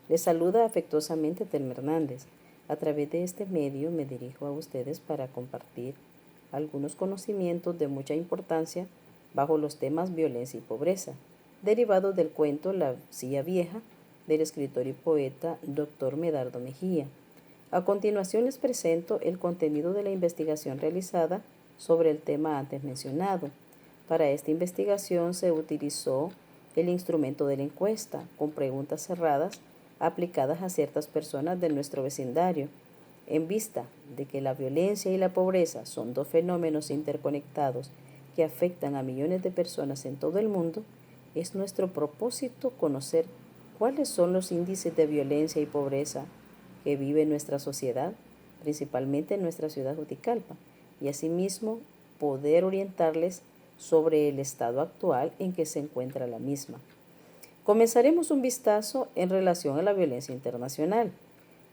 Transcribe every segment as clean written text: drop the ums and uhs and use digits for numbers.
Les saluda afectuosamente Telma Hernández. A través de este medio me dirijo a ustedes para compartir algunos conocimientos de mucha importancia bajo los temas violencia y pobreza, derivados del cuento La silla vieja del escritor y poeta Dr. Medardo Mejía. A continuación les presento el contenido de la investigación realizada sobre el tema antes mencionado. Para esta investigación se utilizó el instrumento de la encuesta con preguntas cerradas aplicadas a ciertas personas de nuestro vecindario. En vista de que la violencia y la pobreza son dos fenómenos interconectados que afectan a millones de personas en todo el mundo, es nuestro propósito conocer cuáles son los índices de violencia y pobreza que vive nuestra sociedad, principalmente en nuestra ciudad Juticalpa, y asimismo poder orientarles sobre el estado actual en que se encuentra la misma. Comenzaremos un vistazo en relación a la violencia internacional.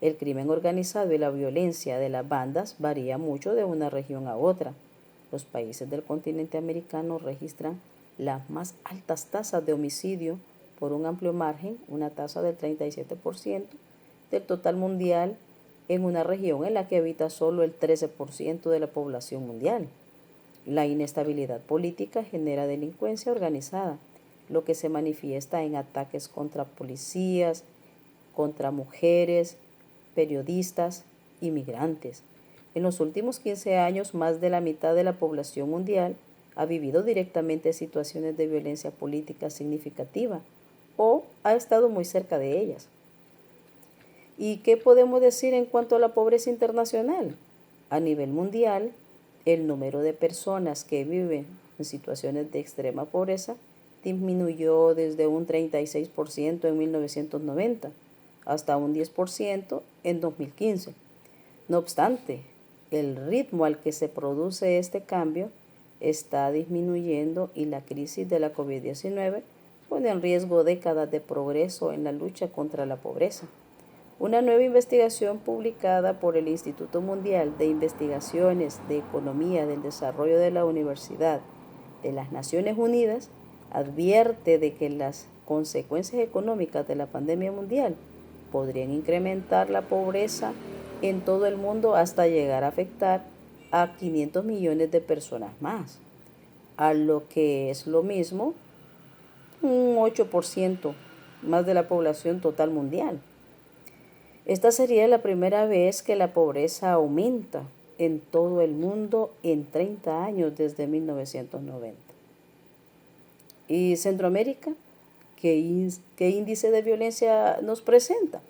El crimen organizado y la violencia de las bandas varía mucho de una región a otra. Los países del continente americano registran las más altas tasas de homicidio por un amplio margen, una tasa del 37% del total mundial, en una región en la que habita solo el 13% de la población mundial. La inestabilidad política genera delincuencia organizada, lo que se manifiesta en ataques contra policías, contra mujeres, periodistas y migrantes. En los últimos 15 años, más de la mitad de la población mundial ha vivido directamente situaciones de violencia política significativa o ha estado muy cerca de ellas. ¿Y qué podemos decir en cuanto a la pobreza internacional? A nivel mundial, el número de personas que viven en situaciones de extrema pobreza disminuyó desde un 36% en 1990 hasta un 10% en 2015. No obstante, el ritmo al que se produce este cambio está disminuyendo y la crisis de la COVID-19 pone en riesgo décadas de progreso en la lucha contra la pobreza. Una nueva investigación publicada por el Instituto Mundial de Investigaciones de Economía del Desarrollo de la Universidad de las Naciones Unidas advierte de que las consecuencias económicas de la pandemia mundial podrían incrementar la pobreza en todo el mundo hasta llegar a afectar a 500 millones de personas más, a lo que es lo mismo un 8% más de la población total mundial. Esta sería la primera vez que la pobreza aumenta en todo el mundo en 30 años desde 1990. ¿Y Centroamérica? ¿Qué índice de violencia nos presenta?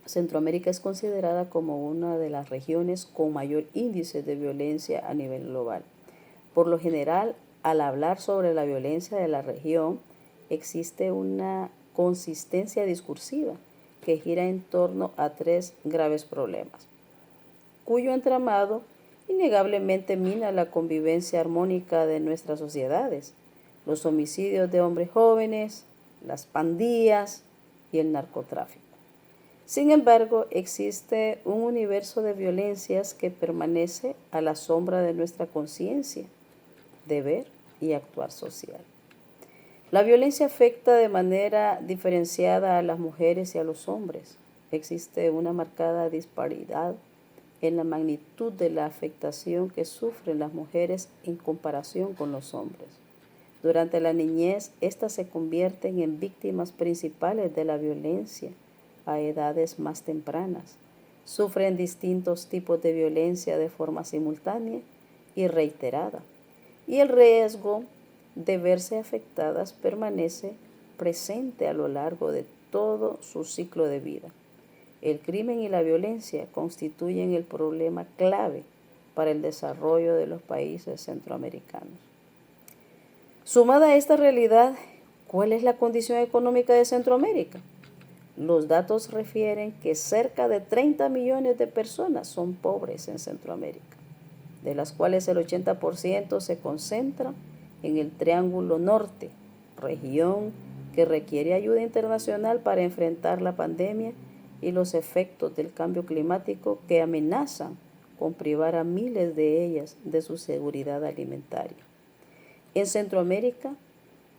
Centroamérica es considerada como una de las regiones con mayor índice de violencia a nivel global. Por lo general, al hablar sobre la violencia de la región, existe una consistencia discursiva que gira en torno a tres graves problemas, cuyo entramado innegablemente mina la convivencia armónica de nuestras sociedades: los homicidios de hombres jóvenes, las pandillas y el narcotráfico. Sin embargo, existe un universo de violencias que permanece a la sombra de nuestra conciencia, deber y actuar social. La violencia afecta de manera diferenciada a las mujeres y a los hombres. Existe una marcada disparidad en la magnitud de la afectación que sufren las mujeres en comparación con los hombres. Durante la niñez, éstas se convierten en víctimas principales de la violencia a edades más tempranas. Sufren distintos tipos de violencia de forma simultánea y reiterada, y el riesgo de verse afectadas permanece presente a lo largo de todo su ciclo de vida. El crimen y la violencia constituyen el problema clave para el desarrollo de los países centroamericanos. Sumada a esta realidad, ¿cuál es la condición económica de Centroamérica? Los datos refieren que cerca de 30 millones de personas son pobres en Centroamérica, de las cuales el 80% se concentra en el Triángulo Norte, región que requiere ayuda internacional para enfrentar la pandemia y los efectos del cambio climático que amenazan con privar a miles de ellas de su seguridad alimentaria. En Centroamérica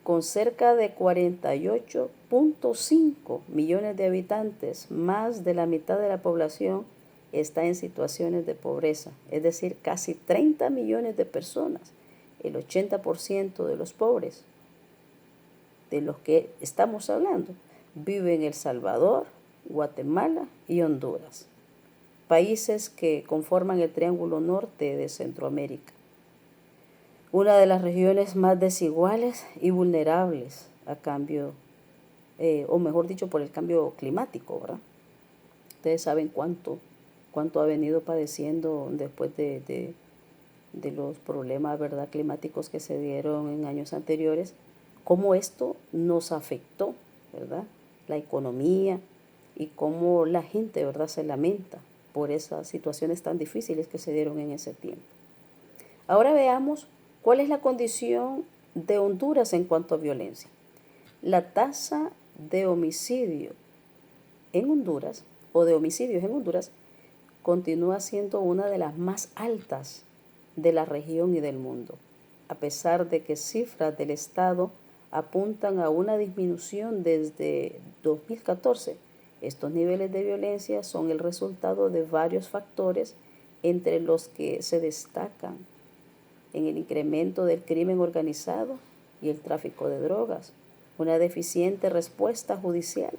con cerca de 48.5 millones de habitantes, más de la mitad de la población está en situaciones de pobreza, es decir, casi 30 millones de personas, el 80% de los pobres de los que estamos hablando, viven en El Salvador, Guatemala y Honduras, países que conforman el Triángulo Norte de Centroamérica, una de las regiones más desiguales y vulnerables a cambio, o mejor dicho, por el cambio climático, ¿verdad? Ustedes saben cuánto ha venido padeciendo después de los problemas, ¿verdad?, climáticos que se dieron en años anteriores, cómo esto nos afectó, ¿verdad?, la economía y cómo la gente, ¿verdad?, se lamenta por esas situaciones tan difíciles que se dieron en ese tiempo. Ahora veamos cuál es la condición de Honduras en cuanto a violencia. La tasa de homicidio en Honduras, o de homicidios en Honduras, continúa siendo una de las más altas de la región y del mundo, a pesar de que cifras del Estado apuntan a una disminución desde 2014. Estos niveles de violencia son el resultado de varios factores, entre los que se destacan en el incremento del crimen organizado y el tráfico de drogas, una deficiente respuesta judicial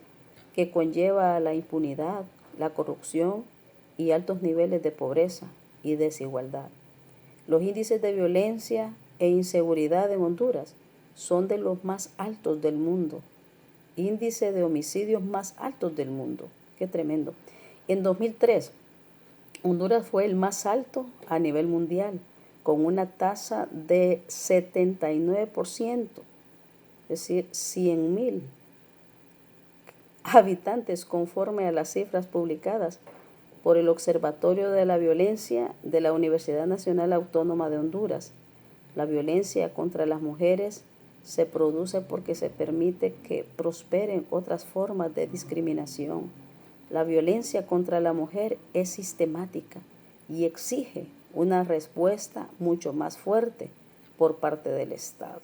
que conlleva a la impunidad, la corrupción y altos niveles de pobreza y desigualdad. Los índices de violencia e inseguridad en Honduras son de los más altos del mundo. Índice de homicidios más altos del mundo. Qué tremendo. En 2003, Honduras fue el más alto a nivel mundial, con una tasa de 79%, es decir, 100,000 habitantes, conforme a las cifras publicadas por el Observatorio de la Violencia de la Universidad Nacional Autónoma de Honduras. La violencia contra las mujeres se produce porque se permite que prosperen otras formas de discriminación. La violencia contra la mujer es sistemática y exige una respuesta mucho más fuerte por parte del Estado,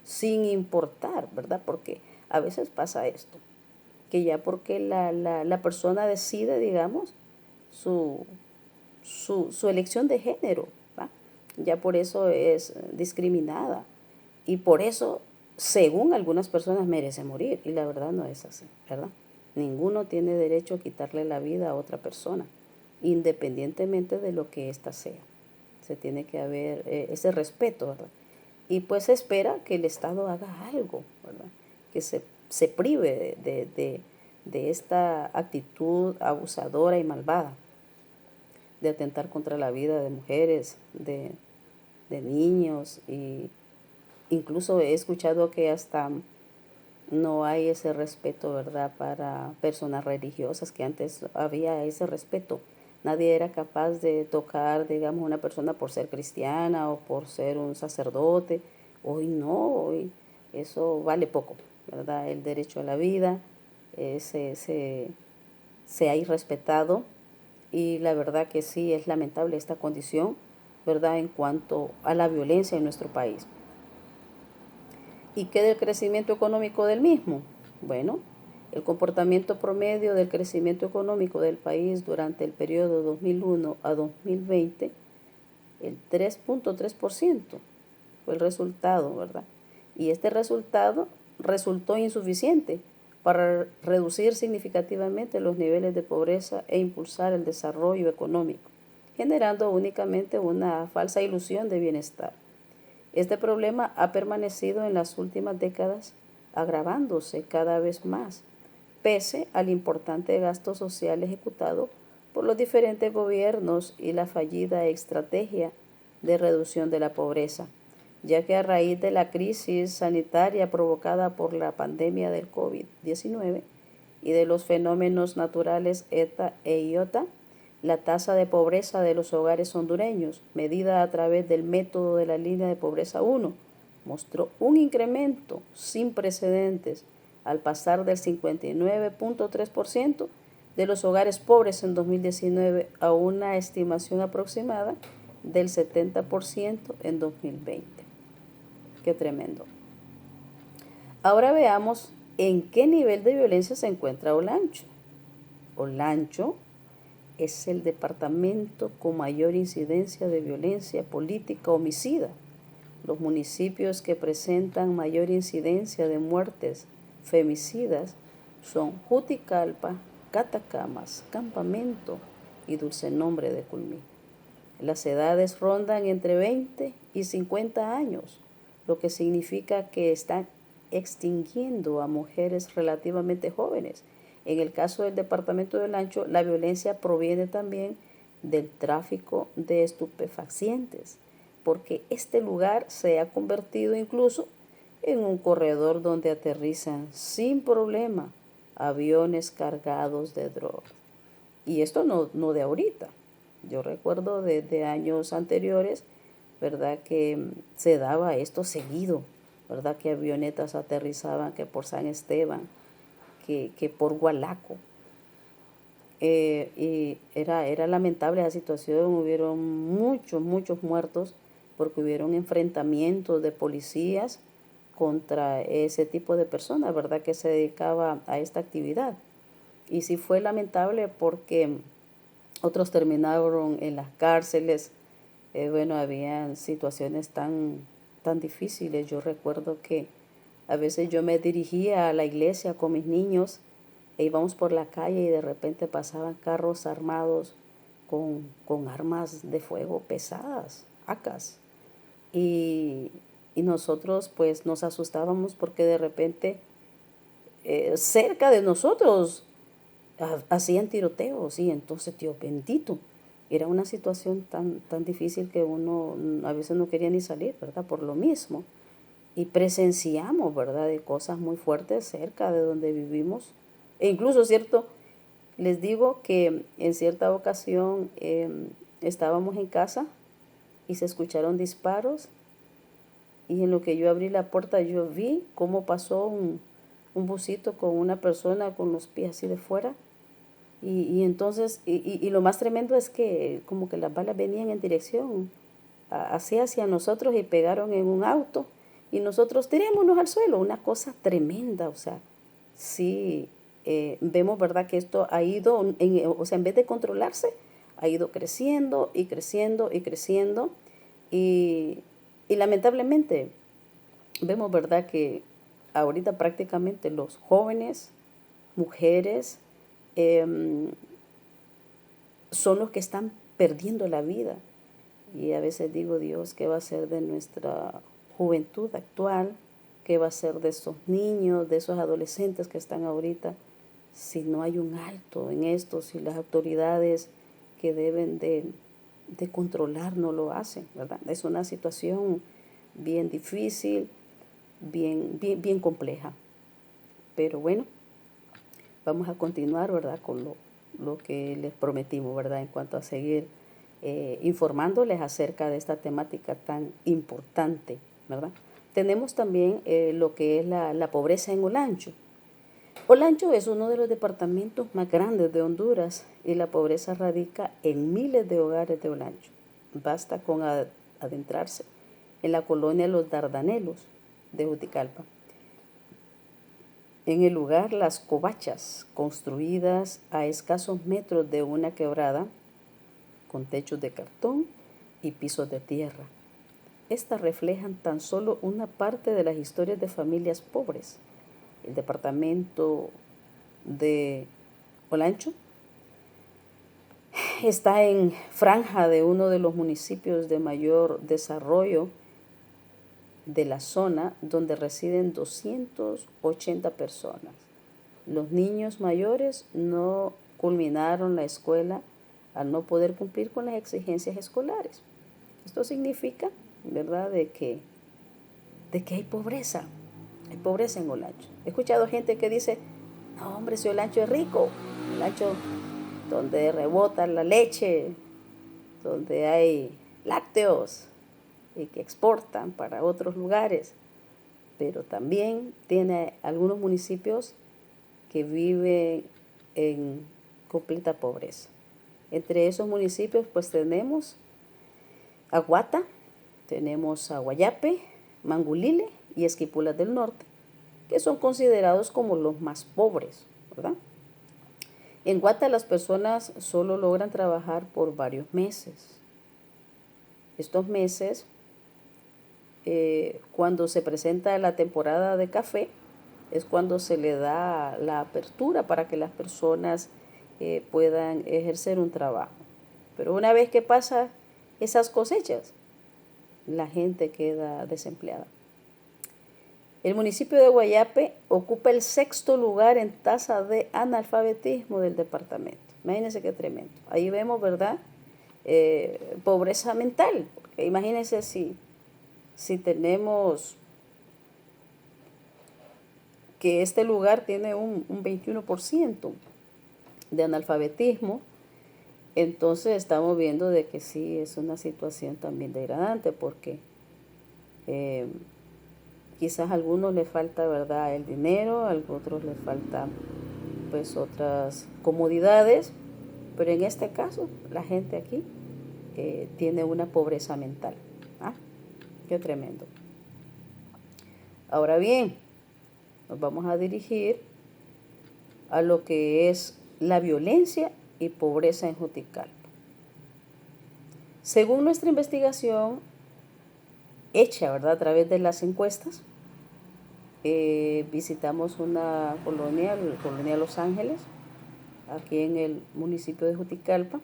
sin importar, ¿verdad? Porque a veces pasa esto, que ya porque la persona decide, digamos, su elección de género, ¿va?, ya por eso es discriminada y por eso, según algunas personas, merece morir, y la verdad no es así, ¿verdad? Ninguno tiene derecho a quitarle la vida a otra persona, independientemente de lo que ésta sea. Se tiene que haber ese respeto, ¿verdad? Y pues se espera que el Estado haga algo, ¿verdad? Que se prive de esta actitud abusadora y malvada de atentar contra la vida de mujeres, de niños, y incluso he escuchado que hasta no hay ese respeto, ¿verdad?, para personas religiosas, que antes había ese respeto. Nadie era capaz de tocar, digamos, a una persona por ser cristiana o por ser un sacerdote. Hoy no, hoy eso vale poco, ¿verdad? El derecho a la vida se ha irrespetado, y la verdad que sí es lamentable esta condición, ¿verdad?, en cuanto a la violencia en nuestro país. ¿Y qué del crecimiento económico del mismo? Bueno, el comportamiento promedio del crecimiento económico del país durante el periodo 2001 a 2020, el 3.3% fue el resultado, ¿verdad? Y este resultado resultó insuficiente para reducir significativamente los niveles de pobreza e impulsar el desarrollo económico, generando únicamente una falsa ilusión de bienestar. Este problema ha permanecido en las últimas décadas, agravándose cada vez más, pese al importante gasto social ejecutado por los diferentes gobiernos y la fallida estrategia de reducción de la pobreza, ya que a raíz de la crisis sanitaria provocada por la pandemia del COVID-19 y de los fenómenos naturales ETA e IOTA, la tasa de pobreza de los hogares hondureños, medida a través del método de la línea de pobreza 1, mostró un incremento sin precedentes al pasar del 59.3% de los hogares pobres en 2019 a una estimación aproximada del 70% en 2020. Qué tremendo. Ahora veamos en qué nivel de violencia se encuentra Olancho. Olancho es el departamento con mayor incidencia de violencia política homicida. Los municipios que presentan mayor incidencia de muertes femicidas son Juticalpa, Catacamas, Campamento y Dulce Nombre de Culmí. Las edades rondan entre 20 y 50 años, lo que significa que están extinguiendo a mujeres relativamente jóvenes. En el caso del departamento de Olancho, la violencia proviene también del tráfico de estupefacientes, porque este lugar se ha convertido incluso en un corredor donde aterrizan sin problema aviones cargados de drogas. Y esto no de ahorita. Yo recuerdo de años anteriores, ¿verdad? Que se daba esto seguido, ¿verdad? Que avionetas aterrizaban que por San Esteban, que por Gualaco. Y era lamentable la situación, hubieron muchos muertos porque hubieron enfrentamientos de policías contra ese tipo de personas, ¿verdad? Que se dedicaba a esta actividad. Y sí fue lamentable porque otros terminaron en las cárceles. Bueno, habían situaciones tan difíciles. Yo recuerdo que a veces yo me dirigía a la iglesia con mis niños e íbamos por la calle y de repente pasaban carros armados con armas de fuego pesadas, AKs. Y, y nosotros pues nos asustábamos porque de repente cerca de nosotros hacían tiroteos y entonces, Dios bendito, era una situación tan difícil que uno a veces no quería ni salir, ¿verdad? Por lo mismo. Y presenciamos, ¿verdad? De cosas muy fuertes cerca de donde vivimos. E incluso, ¿cierto? Les digo que en cierta ocasión estábamos en casa y se escucharon disparos y en lo que yo abrí la puerta yo vi cómo pasó un busito con una persona con los pies así de fuera. Y entonces, y lo más tremendo es que como que las balas venían en dirección así hacia nosotros y pegaron en un auto y nosotros tirémonos al suelo, una cosa tremenda, o sea, sí, vemos, ¿verdad? Que esto ha ido, o sea, en vez de controlarse, ha ido creciendo y creciendo y creciendo y, y lamentablemente vemos, ¿verdad? Que ahorita prácticamente los jóvenes, mujeres, son los que están perdiendo la vida. Y a veces digo, Dios, ¿qué va a hacer de nuestra juventud actual? ¿Qué va a hacer de esos niños, de esos adolescentes que están ahorita? Si no hay un alto en esto, si las autoridades que deben de controlar no lo hacen, ¿verdad? Es una situación bien difícil, bien compleja. Pero bueno, vamos a continuar, ¿verdad? Con lo que les prometimos, ¿verdad? En cuanto a seguir informándoles acerca de esta temática tan importante, ¿verdad? Tenemos también lo que es la pobreza en Olancho. Olancho es uno de los departamentos más grandes de Honduras y la pobreza radica en miles de hogares de Olancho. Basta con adentrarse en la colonia Los Dardanelos de Juticalpa. En el lugar Las Covachas, construidas a escasos metros de una quebrada, con techos de cartón y pisos de tierra. Estas reflejan tan solo una parte de las historias de familias pobres. El departamento de Olancho está en franja de uno de los municipios de mayor desarrollo de la zona, donde residen 280 personas. Los niños mayores no culminaron la escuela al no poder cumplir con las exigencias escolares. Esto significa, ¿verdad?, de que hay pobreza en Olancho. He escuchado gente que dice, no, hombre, si Olancho es rico, Olancho donde rebota la leche, donde hay lácteos y que exportan para otros lugares, pero también tiene algunos municipios que viven en completa pobreza. Entre esos municipios pues tenemos a Guata, tenemos a Guayape, Mangulile y Esquipulas del Norte, que son considerados como los más pobres, ¿verdad? En Guata las personas solo logran trabajar por varios meses. Estos meses, cuando se presenta la temporada de café, es cuando se le da la apertura para que las personas puedan ejercer un trabajo. Pero una vez que pasa esas cosechas, la gente queda desempleada. El municipio de Guayape ocupa el 6º lugar en tasa de analfabetismo del departamento. Imagínense qué tremendo. Ahí vemos, ¿verdad? Pobreza mental. Porque imagínense si tenemos que este lugar tiene un 21% de analfabetismo, entonces estamos viendo de que sí es una situación también degradante, porque quizás a algunos les falta, ¿verdad?, el dinero, a otros les falta pues otras comodidades, pero en este caso la gente aquí tiene una pobreza mental. ¿Ah? Qué tremendo. Ahora bien, nos vamos a dirigir a lo que es la violencia y pobreza en Juticalpa. Según nuestra investigación hecha, ¿verdad?, a través de las encuestas, visitamos una colonia, la colonia Los Ángeles, aquí en el municipio de Juticalpa,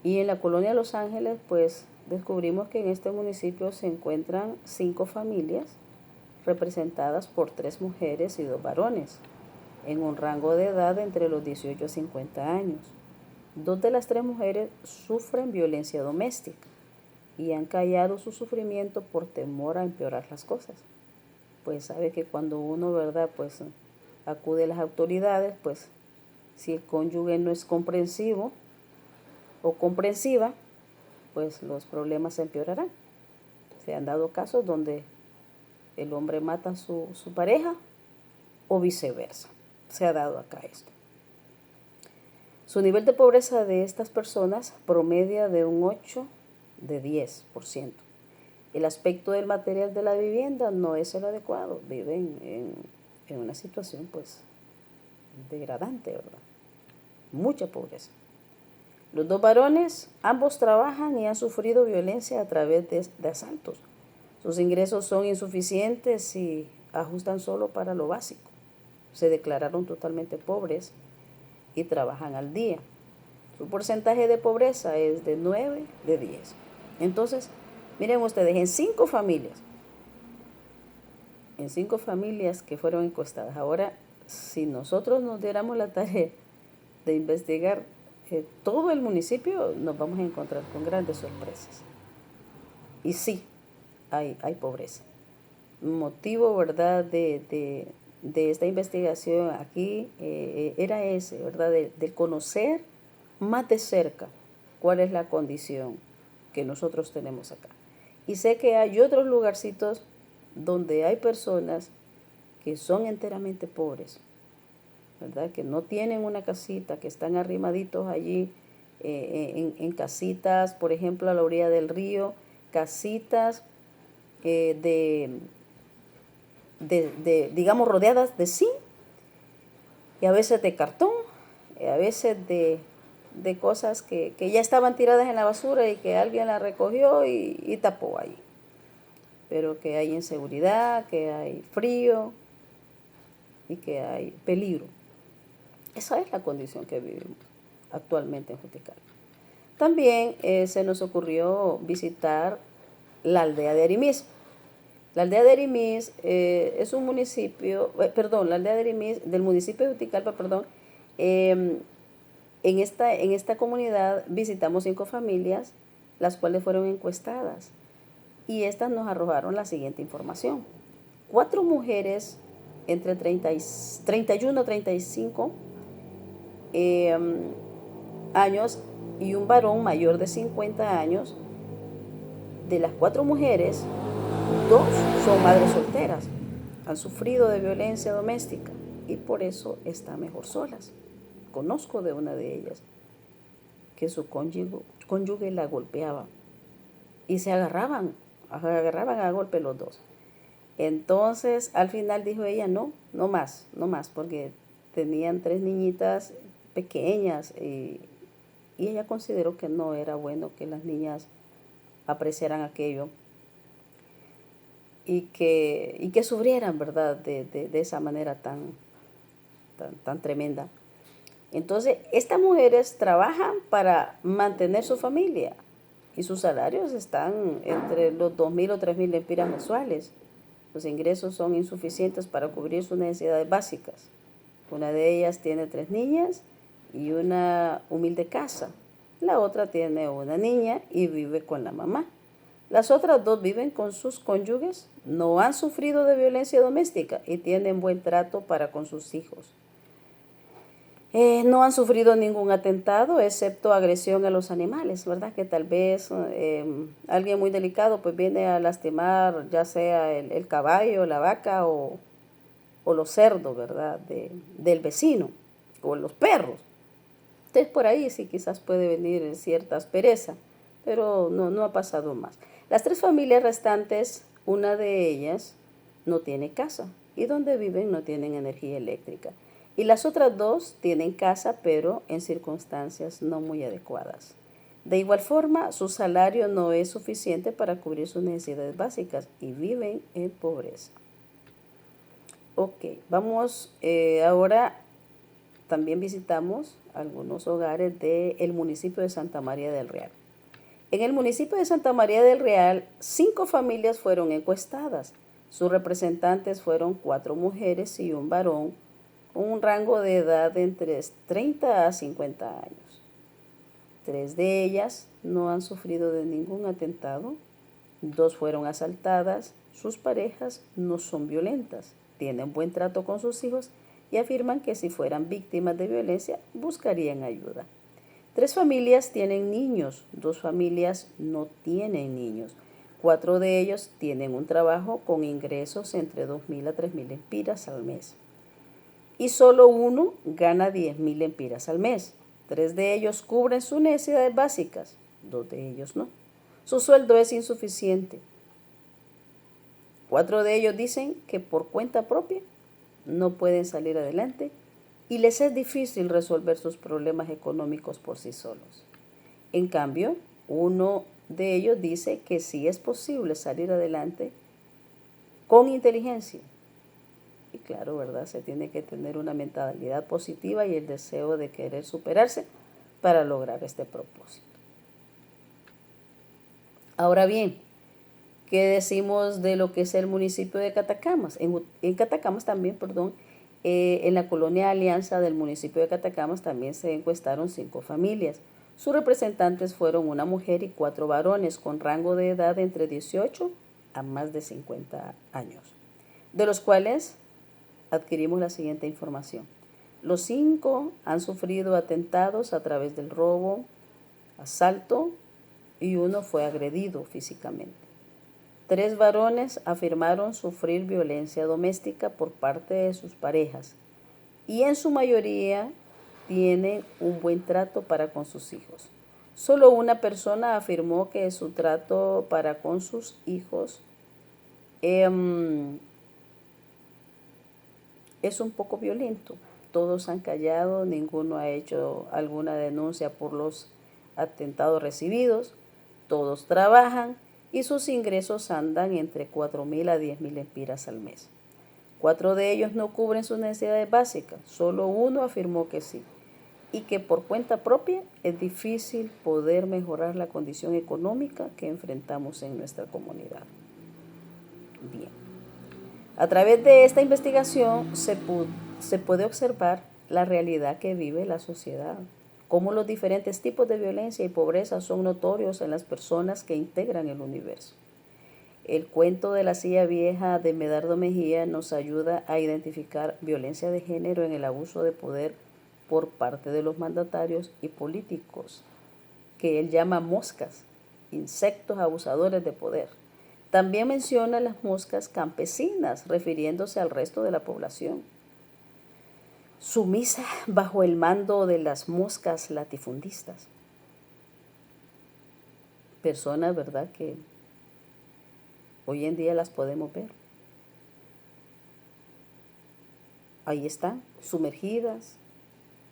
y en la colonia Los Ángeles pues descubrimos que en este municipio se encuentran 5 familias representadas por 3 mujeres y 2 varones, en un rango de edad entre los 18 a 50 años. 2 de las 3 mujeres sufren violencia doméstica y han callado su sufrimiento por temor a empeorar las cosas. Pues sabe que cuando uno, ¿verdad?, pues acude a las autoridades, pues si el cónyuge no es comprensivo o comprensiva, pues los problemas se empeorarán. Se han dado casos donde el hombre mata a su pareja o viceversa. Se ha dado acá esto. Su nivel de pobreza de estas personas promedia de un 8 de 10%. El aspecto del material de la vivienda no es el adecuado. Viven en una situación pues degradante, ¿verdad? Mucha pobreza. Los 2 varones, ambos trabajan y han sufrido violencia a través de asaltos. Sus ingresos son insuficientes y ajustan solo para lo básico. Se declararon totalmente pobres y trabajan al día. Su porcentaje de pobreza es de 9 de 10. Entonces, miren ustedes, en 5 familias que fueron encuestadas. Ahora, si nosotros nos diéramos la tarea de investigar todo el municipio, nos vamos a encontrar con grandes sorpresas. Y sí, hay pobreza. Motivo, ¿verdad?, de esta investigación aquí era ese, ¿verdad?, de conocer más de cerca cuál es la condición que nosotros tenemos acá. Y sé que hay otros lugarcitos donde hay personas que son enteramente pobres, ¿verdad?, que no tienen una casita, que están arrimaditos allí en casitas, por ejemplo, a la orilla del río, casitas digamos, rodeadas de zinc, y a veces de cartón, a veces de cosas que ya estaban tiradas en la basura y que alguien la recogió y tapó ahí. Pero que hay inseguridad, que hay frío y que hay peligro. Esa es la condición que vivimos actualmente en Juticalpa. También se nos ocurrió visitar la aldea de Arimis. La aldea de Arimis es un municipio, la aldea de Arimis del municipio de Juticalpa, en esta comunidad visitamos 5 familias, las cuales fueron encuestadas, y estas nos arrojaron la siguiente información. 4 mujeres entre 31 a 35 años y un varón mayor de 50 años. De las 4 mujeres, 2 son madres solteras, han sufrido de violencia doméstica y por eso están mejor solas. Conozco de una de ellas que su cónyuge la golpeaba y se agarraban a golpe los 2. Entonces, al final dijo ella, no, no más, no más, porque tenían 3 niñitas pequeñas y ella consideró que no era bueno que las niñas apreciaran aquello y que sufrieran, ¿verdad? De esa manera tan tremenda. Entonces, estas mujeres trabajan para mantener su familia y sus salarios están entre los 2.000 o 3.000 lempiras mensuales. Los ingresos son insuficientes para cubrir sus necesidades básicas. Una de ellas tiene 3 niñas y una humilde casa. La otra tiene una niña y vive con la mamá. Las otras 2 viven con sus cónyuges, no han sufrido de violencia doméstica y tienen buen trato para con sus hijos. No han sufrido ningún atentado, excepto agresión a los animales, ¿verdad? Que tal vez alguien muy delicado pues viene a lastimar ya sea el caballo, la vaca o los cerdos, ¿verdad? Del vecino o los perros. Entonces por ahí sí quizás puede venir cierta aspereza, pero no ha pasado más. Las 3 familias restantes, una de ellas no tiene casa y donde viven no tienen energía eléctrica. Y las otras 2 tienen casa, pero en circunstancias no muy adecuadas. De igual forma, su salario no es suficiente para cubrir sus necesidades básicas y viven en pobreza. Ok, vamos ahora, también visitamos algunos hogares del municipio de Santa María del Real. En el municipio de Santa María del Real, 5 familias fueron encuestadas. Sus representantes fueron 4 mujeres y un varón, con un rango de edad de entre 30 a 50 años. 3 de ellas no han sufrido de ningún atentado, 2 fueron asaltadas, sus parejas no son violentas, tienen buen trato con sus hijos y afirman que si fueran víctimas de violencia buscarían ayuda. 3 familias tienen niños, 2 familias no tienen niños. 4 de ellos tienen un trabajo con ingresos entre 2.000 a 3.000 lempiras al mes. Y solo uno gana 10.000 lempiras al mes. 3 de ellos cubren sus necesidades básicas, 2 de ellos no. Su sueldo es insuficiente. 4 de ellos dicen que por cuenta propia no pueden salir adelante y les es difícil resolver sus problemas económicos por sí solos. En cambio, uno de ellos dice que sí es posible salir adelante con inteligencia. Y claro, ¿verdad? Se tiene que tener una mentalidad positiva y el deseo de querer superarse para lograr este propósito. Ahora bien, ¿qué decimos de lo que es el municipio de Catacamas? En Catacamas también, en la colonia Alianza del municipio de Catacamas también se encuestaron 5 familias. Sus representantes fueron una mujer y 4 varones con rango de edad entre 18 a más de 50 años, de los cuales adquirimos la siguiente información. Los 5 han sufrido atentados a través del robo, asalto y uno fue agredido físicamente. 3 varones afirmaron sufrir violencia doméstica por parte de sus parejas y en su mayoría tienen un buen trato para con sus hijos. Solo una persona afirmó que su trato para con sus hijos es un poco violento. Todos han callado, ninguno ha hecho alguna denuncia por los atentados recibidos, todos trabajan y sus ingresos andan entre 4.000 a 10.000 lempiras al mes. 4 de ellos no cubren sus necesidades básicas, solo uno afirmó que sí, y que por cuenta propia es difícil poder mejorar la condición económica que enfrentamos en nuestra comunidad. Bien. A través de esta investigación se puede observar la realidad que vive la sociedad, cómo los diferentes tipos de violencia y pobreza son notorios en las personas que integran el universo. El cuento de la silla vieja de Medardo Mejía nos ayuda a identificar violencia de género en el abuso de poder por parte de los mandatarios y políticos, que él llama moscas, insectos abusadores de poder. También menciona las moscas campesinas, refiriéndose al resto de la población, sumisa bajo el mando de las moscas latifundistas. Personas, ¿verdad?, que hoy en día las podemos ver. ahí están, sumergidas,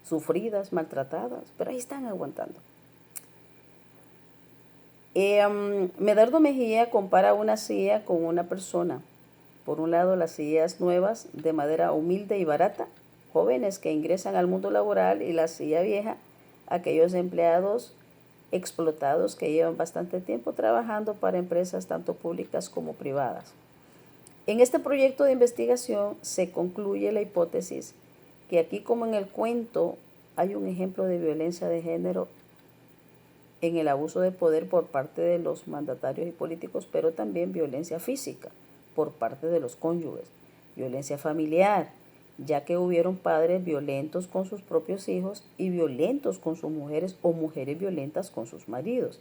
sufridas, maltratadas, pero ahí están aguantando. Medardo Mejía compara una silla con una persona. Por un lado, las sillas nuevas de madera humilde y barata, jóvenes que ingresan al mundo laboral, y la silla vieja, aquellos empleados explotados que llevan bastante tiempo trabajando para empresas tanto públicas como privadas. En este proyecto de investigación se concluye la hipótesis que aquí, como en el cuento, hay un ejemplo de violencia de género en el abuso de poder por parte de los mandatarios y políticos, pero también violencia física por parte de los cónyuges, violencia familiar, ya que hubieron padres violentos con sus propios hijos y violentos con sus mujeres, o mujeres violentas con sus maridos.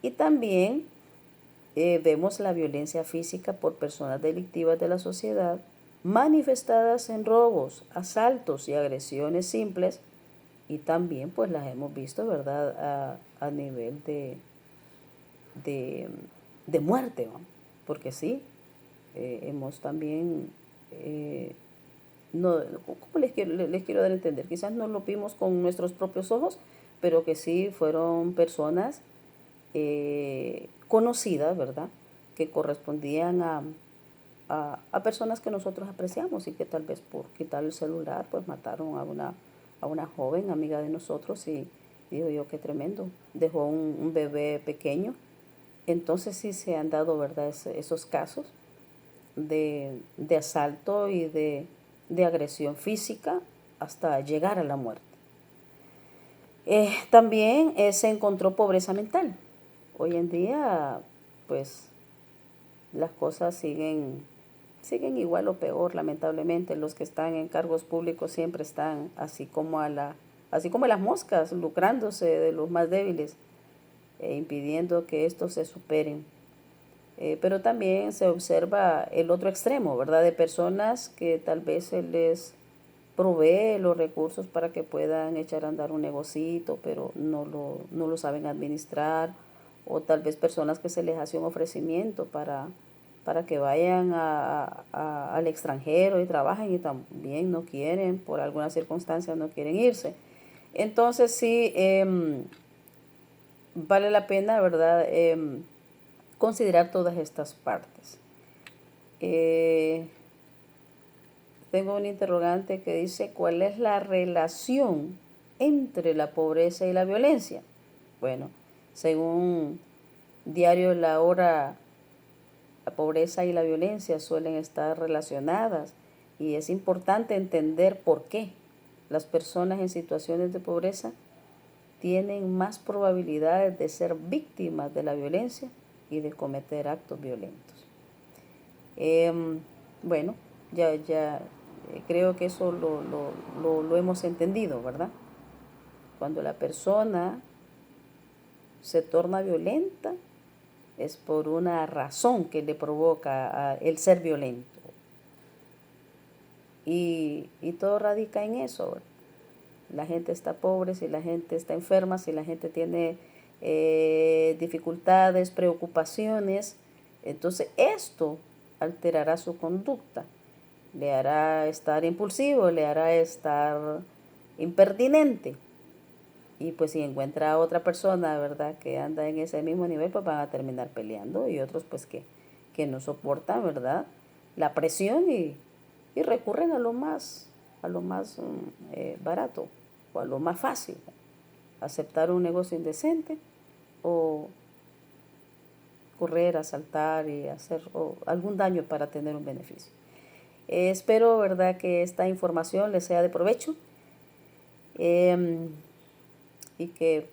Y también vemos la violencia física por personas delictivas de la sociedad, manifestadas en robos, asaltos y agresiones simples, y también pues las hemos visto, ¿verdad?, a nivel de muerte, ¿no? Porque sí, hemos también, no, ¿cómo les quiero dar a entender? Quizás no lo vimos con nuestros propios ojos, pero que sí fueron personas conocidas, ¿verdad?, que correspondían a personas que nosotros apreciamos, y que tal vez por quitar el celular pues mataron a una joven amiga de nosotros. Y digo yo, qué tremendo, dejó un bebé pequeño. Entonces sí se han dado, ¿verdad?, esos casos de asalto y de agresión física hasta llegar a la muerte. También se encontró pobreza mental. Hoy en día pues las cosas siguen igual o peor, lamentablemente. Los que están en cargos públicos siempre están así como las moscas, lucrándose de los más débiles e impidiendo que estos se superen. Pero también se observa el otro extremo, ¿verdad?, de personas que tal vez se les provee los recursos para que puedan echar a andar un negocito, pero no lo saben administrar, o tal vez personas que se les hace un ofrecimiento para que vayan al extranjero y trabajen, y también no quieren, por alguna circunstancia no quieren irse. Entonces sí, vale la pena, ¿verdad?, considerar todas estas partes. Tengo un interrogante que dice: ¿cuál es la relación entre la pobreza y la violencia? Bueno, según Diario La Hora, la pobreza y la violencia suelen estar relacionadas, y es importante entender por qué las personas en situaciones de pobreza tienen más probabilidades de ser víctimas de la violencia y de cometer actos violentos. Bueno, ya creo que eso lo hemos entendido, ¿verdad? Cuando la persona se torna violenta, es por una razón que le provoca el ser violento. Y todo radica en eso, ¿verdad? La gente está pobre, si la gente está enferma, si la gente tiene dificultades, preocupaciones, entonces esto alterará su conducta, le hará estar impulsivo, le hará estar impertinente. Y pues si encuentra a otra persona, ¿verdad?, que anda en ese mismo nivel, pues van a terminar peleando, y otros pues que no soportan, ¿verdad?, la presión, y recurren a lo más barato, o a lo más fácil, aceptar un negocio indecente, o correr, asaltar y hacer algún daño para tener un beneficio. Espero, ¿verdad?, que esta información les sea de provecho, y que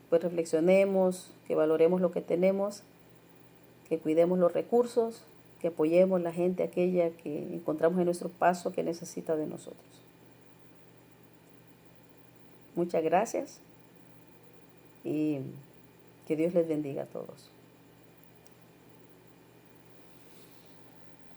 pues reflexionemos, que valoremos lo que tenemos, que cuidemos los recursos, que apoyemos a la gente aquella que encontramos en nuestro paso que necesita de nosotros. Muchas gracias, y que Dios les bendiga a todos.